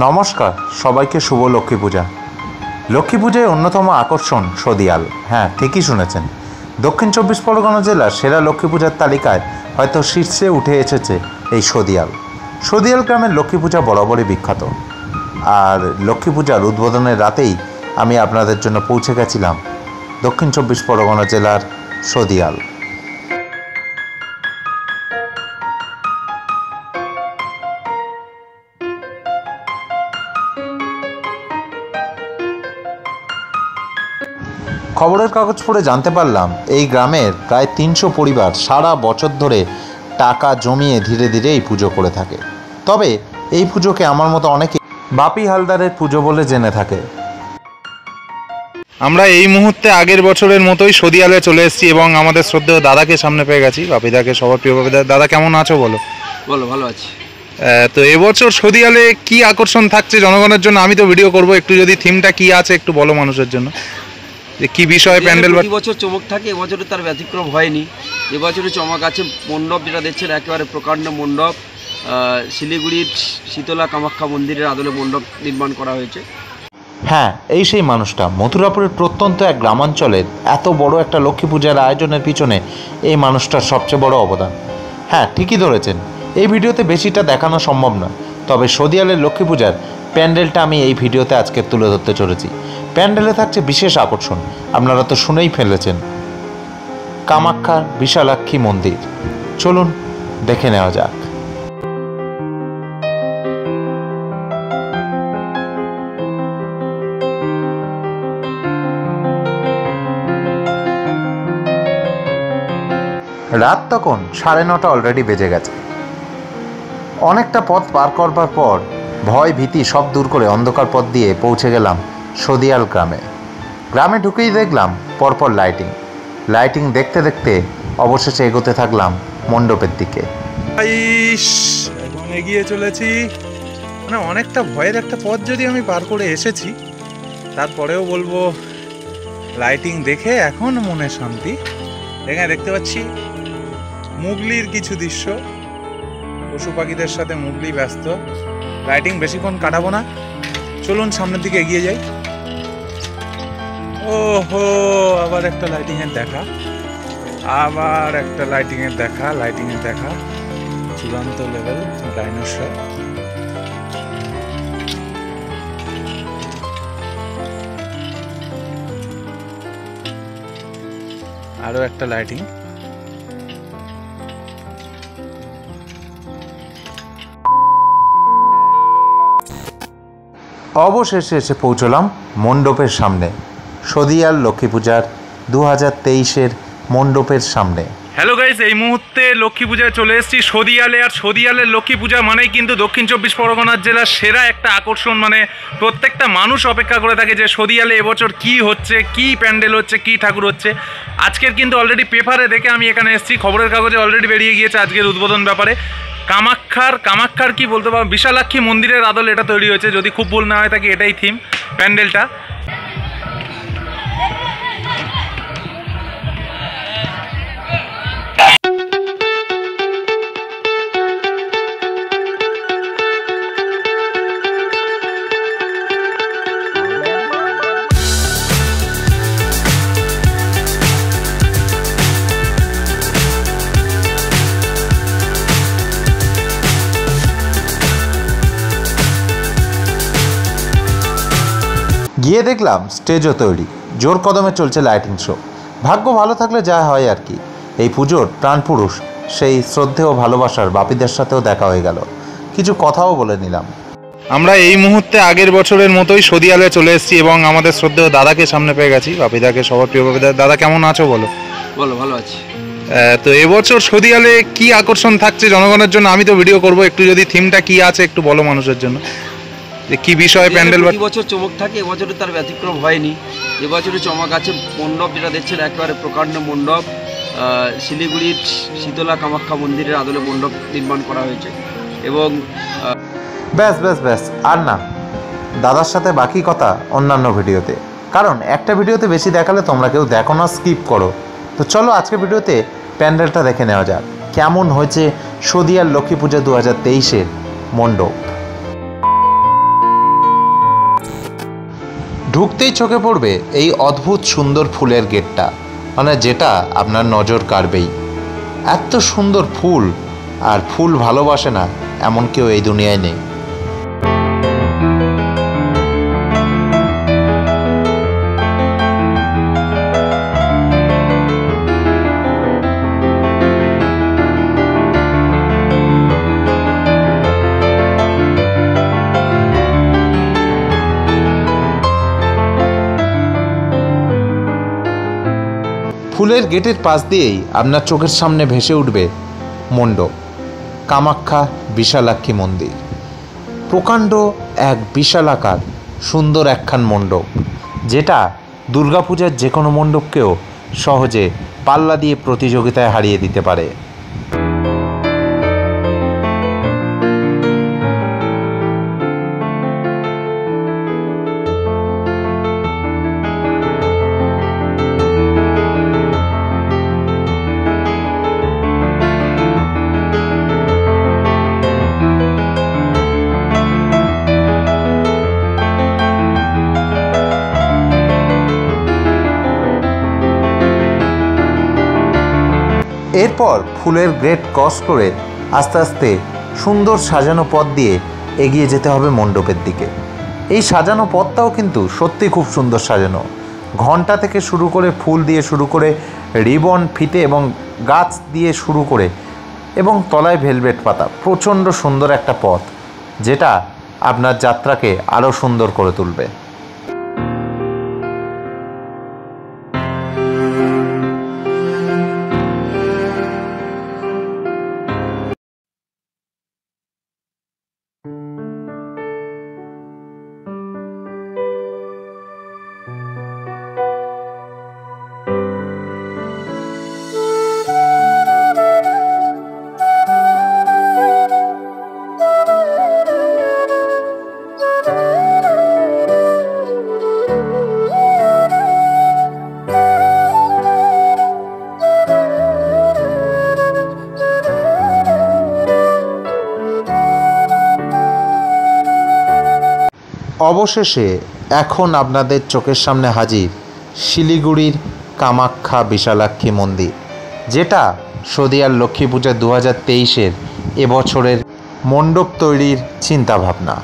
নমস্কার সবাইকে শুভ লক্ষ্মী পূজা। লক্ষ্মী পূজায় অন্যতম আকর্ষণ সদিয়াল। হ্যাঁ, ঠিকই শুনেছেন। দক্ষিণ চব্বিশ পরগনা জেলার সেরা লক্ষ্মী পূজার তালিকায় হয়তো শীর্ষে উঠে এসেছে এই সদিয়াল। সদিয়াল গ্রামের লক্ষ্মী পূজা বরাবরই বিখ্যাত। আর লক্ষ্মী পূজার উদ্বোধনের রাতেই আমি আপনাদের জন্য পৌঁছে গেছিলাম দক্ষিণ চব্বিশ পরগনা জেলার সদিয়াল। খবরের কাগজ পড়ে জানতে পারলাম এই গ্রামের প্রায় 300 পরিবার সারা বছর ধরে টাকা জমিয়ে ধীরে ধীরে এই পুজো করে থাকে। তবে এই পুজোকে আমার মতো অনেকে বাপি হালদারের পুজো বলে জেনে থাকে। আমরা এই মুহূর্তে আগের বছরের মতোই সদিয়ালে চলে এসেছি এবং আমাদের শ্রদ্ধেয় দাদাকে সামনে পেয়ে গেছি, বাপিদাকে, সবার প্রিয় বাপিদা। দাদা কেমন আছো বলো? বলো, ভালো আছি। তো এবছর সদিয়ালে কি আকর্ষণ থাকছে জনগণের জন্য? আমি তো ভিডিও করব, একটু যদি থিমটা কি আছে একটু বলো মানুষের জন্য, কি বিষয়ে প্যান্ডেল। প্রতি বছর চমক থাকে, এবছরে তার ব্যতিক্রম হয়নি। এবছরে চমক আছে মণ্ডপ, যেটা দেখছেন একেবারে প্রকাণ্ড মণ্ডপ। শিলিগুড়ির শীতলা কামাখ্যা মন্দিরের আদলে মণ্ডপ নির্মাণ করা হয়েছে। হ্যাঁ, এই সেই মানুষটা। মথুরাপুরের প্রত্যন্ত এক গ্রামাঞ্চলের এত বড় একটা লক্ষ্মী পূজার আয়োজনের পিছনে এই মানুষটার সবচেয়ে বড় অবদান। হ্যাঁ, ঠিকই ধরেছেন, এই ভিডিওতে বেশিটা দেখানো সম্ভব না, তবে সদিয়ালের লক্ষ্মী পূজার প্যান্ডেলটা আমি এই ভিডিওতে আজকে তুলে ধরতে চলেছি। প্যান্ডেলে থাকছে বিশেষ আকর্ষণ, আপনারা তো শুনেই ফেলেছেন, কামাখ্যার বিশালাক্ষী মন্দির। চলুন দেখে নেওয়া যাক। রাত তখন 9:30 অলরেডি বেজে গেছে। অনেকটা পথ পার করবার পর ভয় ভীতি সব দূর করে অন্ধকার পথ দিয়ে পৌঁছে গেলাম সদিয়াল গ্রামে। গ্রামে ঢুকেই দেখলাম পরপর লাইটিং দেখতে দেখতে অবশেষে এগোতে থাকলাম মণ্ডপের দিকে। এখন এগিয়ে চলেছি, মানে অনেকটা ভয়ের একটা পথ যদি আমি পার করে এসেছি, তারপরেও বলবো লাইটিং দেখে এখন মনে শান্তি। এখানে দেখতে পাচ্ছি মুগলির কিছু দৃশ্য, পশু পাখিদের সাথে মুগলি ব্যস্ত। লাইটিং বেশিক্ষণ কাটাবো না, চলুন সামনের দিকে এগিয়ে যাই। ওহো, আবার একটা লাইটিং এর দেখা, চূড়ান্ত লেভেল ডাইনোসর। আরো একটা লাইটিং। অবশেষে এসে পৌঁছলাম মণ্ডপের সামনে, সদিয়াল লক্ষ্মী পূজার 2023-এর মণ্ডপের সামনে। হ্যালো গাইস, এই মুহূর্তে লক্ষ্মী পূজায় চলে এসেছি সদিয়ালে। আর সদিয়ালের লক্ষ্মী পূজা মানেই কিন্তু দক্ষিণ চব্বিশ পরগনার জেলার সেরা একটা আকর্ষণ। মানে প্রত্যেকটা মানুষ অপেক্ষা করে থাকে যে সদিয়ালে এবছর কি হচ্ছে, কি প্যান্ডেল হচ্ছে, কি ঠাকুর হচ্ছে। আজকের কিন্তু অলরেডি পেপারে দেখে আমি এখানে এসেছি, খবরের কাগজে অলরেডি বেরিয়ে গিয়েছে আজকের উদ্বোধন ব্যাপারে। কামাখ্যার কি বলতে পারবো, বিশালাক্ষী মন্দিরের আদলে এটা তৈরি হয়েছে, যদি খুব ভুল না হয় থাকে এটাই থিম প্যান্ডেলটা। গিয়ে দেখলাম স্টেজও তৈরি, জোর কদমে চলছে লাইটিং শো। ভাগ্য ভালো থাকলে যা হয় আর কি। এই পুজোর প্রাণপুরুষ সেই শ্রদ্ধেয় ভালোবাসার বাপিদের সাথেও দেখা হয়ে গেল, কিছু কথাও বলে নিলাম। আমরা এই মুহূর্তে আগের বছরের মতোই সদিয়ালে চলে এসেছি এবং আমাদের শ্রদ্ধেয় দাদাকে সামনে পেয়ে গেছি, বাপিদাকে, সবার প্রিয় বাপিদা। দাদা কেমন আছো বলো? বলো, ভালো আছি। তো এবছর সদিয়ালে কি আকর্ষণ থাকছে জনগণের জন্য? আমি তো ভিডিও করব, একটু যদি থিমটা কি আছে একটু বলো মানুষের জন্য, কি বিষয়ে প্যান্ডেল। প্রতি বছর চমক থাকে, এবছরে তার ব্যতিক্রম হয়নি। এবছরে চমক আছে মণ্ডপ, যেটা দেখছেন একেবারে প্রকাণ্ড মণ্ডপ। শিলিগুড়ির শীতলা কামাখ্যা মন্দিরের আদলে মণ্ডপ নির্মাণ করা হয়েছে। এবং ব্যাস আর না, দাদার সাথে বাকি কথা অন্যান্য ভিডিওতে, কারণ একটা ভিডিওতে বেশি দেখালে তোমরা কেউ দেখো না, স্কিপ করো। তো চলো আজকে ভিডিওতে প্যান্ডেলটা দেখে নেওয়া যাক, কেমন হয়েছে সদিয়াল লক্ষ্মী পূজা 2023-এর মণ্ডপ। ঢুকতেই চোখে পড়বে এই অদ্ভুত সুন্দর ফুলের গেটটা, মানে যেটা আপনার নজর কাড়বেই। এত সুন্দর ফুল, আর ফুল ভালোবাসে না এমন কেউ এই দুনিয়ায় নেই। ফুলের গেটের পাশ দিয়েই আপনার চোখের সামনে ভেসে উঠবে মণ্ডপ, কামাখ্যা বিশালাক্ষী মন্দির। প্রকাণ্ড এক বিশালাকার সুন্দর একখান মণ্ডপ, যেটা দুর্গাপূজার যে কোনো মণ্ডপকেও সহজে পাল্লা দিয়ে প্রতিযোগিতায় হারিয়ে দিতে পারে। এরপর ফুলের গেট ক্রস করে আস্তে আস্তে সুন্দর সাজানো পথ দিয়ে এগিয়ে যেতে হবে মণ্ডপের দিকে। এই সাজানো পথটাও কিন্তু সত্যি খুব সুন্দর সাজানো, ঘণ্টা থেকে শুরু করে, ফুল দিয়ে শুরু করে, রিবন, ফিতে এবং গাছ দিয়ে শুরু করে, এবং তলায় ভেলভেট পাতা। প্রচণ্ড সুন্দর একটা পথ, যেটা আপনার যাত্রাকে আরও সুন্দর করে তুলবে। অবশেষে এখন আপনাদের চোখের সামনে হাজির শিলিগুড়ির কামাখ্যা বিশালাক্ষী মন্দির, যেটা শদিয়ার লক্ষ্মী পূজা 2023-এর এবছরের মণ্ডপ তৈরির চিন্তাভাবনা।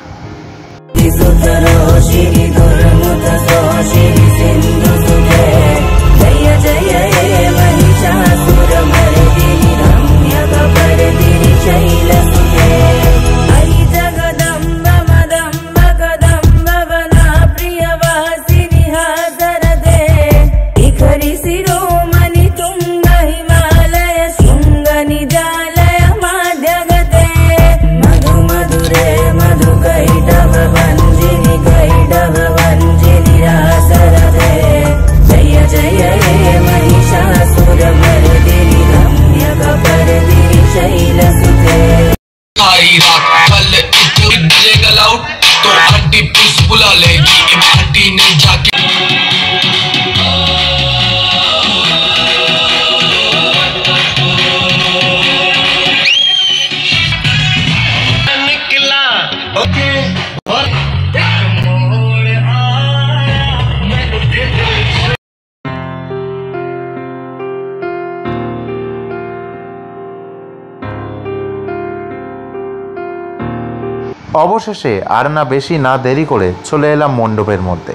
অবশেষে আর না বেশি না দেরি করে চলে এলাম মণ্ডপের মধ্যে।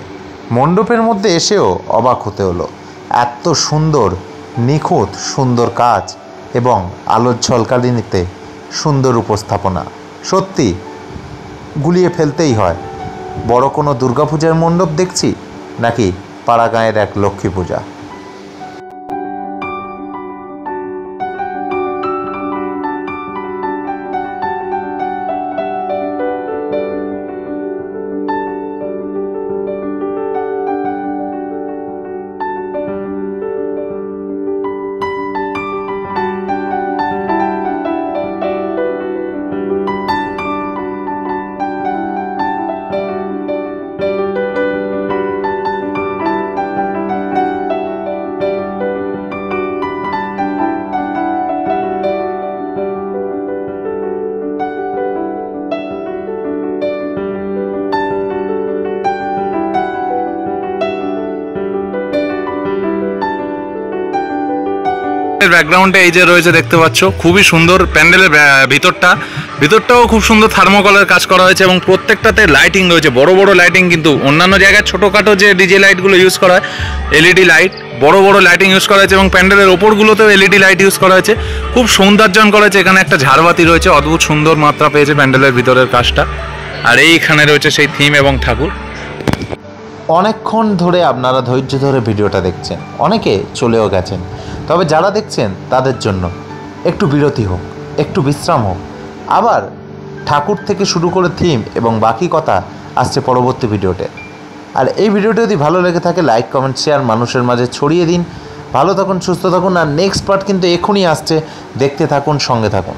মণ্ডপের মধ্যে এসেও অবাক হতে হলো, এত সুন্দর নিখুঁত সুন্দর কাজ এবং আলোর ঝলকানিতে সুন্দর উপস্থাপনা, সত্যি গুলিয়ে ফেলতেই হয়। বড় কোনো দুর্গাপূজার মণ্ডপ দেখছি নাকি পাড়াগাঁয়ের এক লক্ষ্মী পূজা। প্যান্ডেলের ব্যাকগ্রাউন্ডে এই যে রয়েছে দেখতে পাচ্ছ, খুবই সুন্দর প্যান্ডেলের ভিতরটাও খুব সুন্দর থার্মোকলের কাজ করা হয়েছে এবং প্রত্যেকটাতে লাইটিং রয়েছে, বড় বড় লাইটিং। কিন্তু অন্যান্য জায়গায় ছোটোখাটো যে ডিজে লাইটগুলো ইউজ করা হয়, এলইডি লাইট, বড় বড় লাইটিং ইউজ করা হয়েছে এবং প্যান্ডেলের ওপরগুলোতেও এলইডি লাইট ইউজ করা হয়েছে, খুব সৌন্দর্যায়ন করা হয়েছে। এখানে একটা ঝাড়বাতি রয়েছে, অদ্ভুত সুন্দর মাত্রা পেয়েছে প্যান্ডেলের ভিতরের কাজটা। আর এইখানে রয়েছে সেই থিম এবং ঠাকুর। অনেকক্ষণ ধরে আপনারা ধৈর্য ধরে ভিডিওটা দেখছেন, অনেকে চলেও গেছেন, তবে যারা দেখছেন তাদের জন্য একটু বিরতি হোক, একটু বিশ্রাম হোক, আবার ঠাকুর থেকে শুরু করে থিম এবং বাকি কথা আসছে পরবর্তী ভিডিওতে। আর এই ভিডিওটি যদি ভালো লেগে থাকে লাইক কমেন্ট শেয়ার মানুষের মাঝে ছড়িয়ে দিন। ভালো থাকুন, সুস্থ থাকুন। আর নেক্সট পার্ট কিন্তু এখনই আসছে, দেখতে থাকুন, সঙ্গে থাকুন।